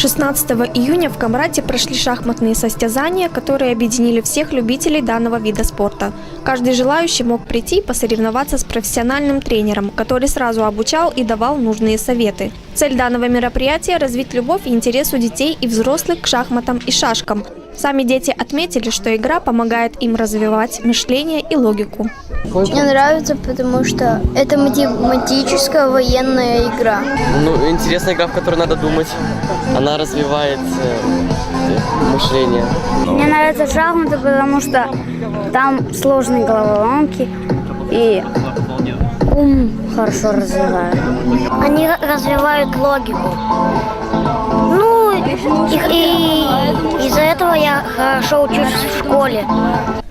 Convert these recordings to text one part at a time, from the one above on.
16 июня в Камрате прошли шахматные состязания, которые объединили всех любителей данного вида спорта. Каждый желающий мог прийти и посоревноваться с профессиональным тренером, который сразу обучал и давал нужные советы. Цель данного мероприятия – развить любовь и интерес у детей и взрослых к шахматам и шашкам. Сами дети отметили, что игра помогает им развивать мышление и логику. Мне нравится, потому что это математическая военная игра. Интересная игра, в которой надо думать. Она развивает мышление. Мне нравятся шахматы, потому что там сложные головоломки и ум хорошо развивают. Они развивают логику. И из-за этого я хорошо учусь в школе.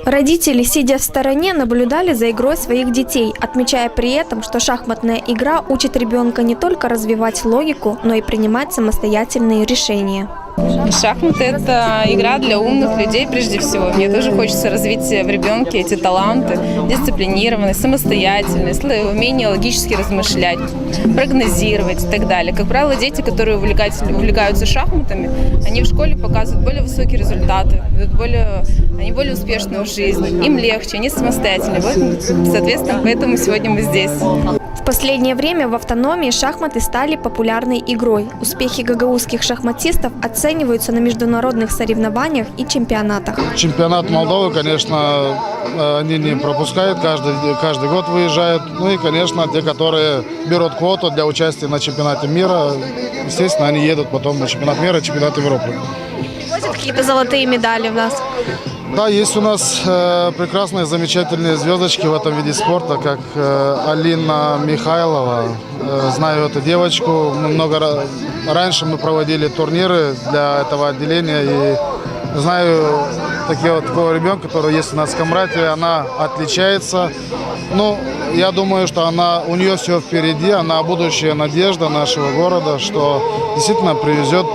Родители, сидя в стороне, наблюдали за игрой своих детей, отмечая при этом, что шахматная игра учит ребенка не только развивать логику, но и принимать самостоятельные решения. Шахматы – это игра для умных людей прежде всего. Мне тоже хочется развить в ребенке эти таланты, дисциплинированность, самостоятельность, умение логически размышлять, прогнозировать и так далее. Как правило, дети, которые увлекаются шахматами, они в школе показывают более высокие результаты, они более успешны в жизни, им легче, они самостоятельны. Вот, соответственно, поэтому сегодня мы здесь. В последнее время в автономии шахматы стали популярной игрой. Успехи гагаузских шахматистов оцениваются на международных соревнованиях и чемпионатах. Чемпионат Молдовы, конечно, они не пропускают, каждый год выезжают. Ну и, конечно, те, которые берут квоту для участия на чемпионате мира, естественно, они едут потом на чемпионат мира и чемпионат Европы. Возят какие-то золотые медали в нас? Да, есть у нас прекрасные, замечательные звездочки в этом виде спорта, как Алина Михайлова. Знаю эту девочку. Раньше мы проводили турниры для этого отделения. И знаю такого ребенка, который есть у нас в Камрате. Она отличается. Я думаю, что у нее все впереди. Она будущая надежда нашего города, что действительно привезет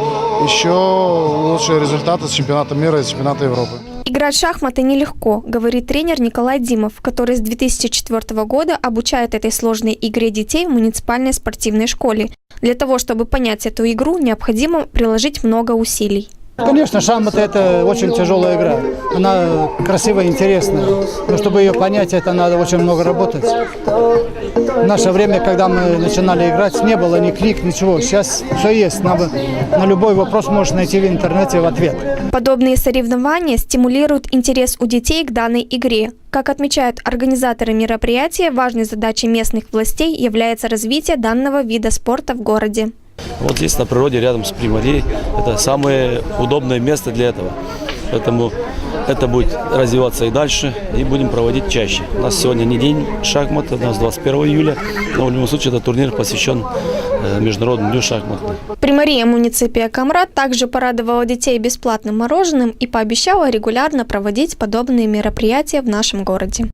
еще лучшие результаты с чемпионата мира и с чемпионата Европы. Играть в шахматы нелегко, говорит тренер Николай Димов, который с 2004 года обучает этой сложной игре детей в муниципальной спортивной школе. Для того, чтобы понять эту игру, необходимо приложить много усилий. Конечно, шахматы – это очень тяжелая игра. Она красивая и интересная. Но чтобы ее понять, это надо очень много работать. В наше время, когда мы начинали играть, не было ни книг, ничего. Сейчас все есть. На любой вопрос можешь найти в интернете ответ. Подобные соревнования стимулируют интерес у детей к данной игре. Как отмечают организаторы мероприятия, важной задачей местных властей является развитие данного вида спорта в городе. Вот здесь на природе, рядом с Приморьей, это самое удобное место для этого. Поэтому это будет развиваться и дальше, и будем проводить чаще. У нас сегодня не день шахмат, у нас 21 июля, но в любом случае этот турнир посвящен Международному дню шахматной. Приморья муниципия Камрат также порадовала детей бесплатным мороженым и пообещала регулярно проводить подобные мероприятия в нашем городе.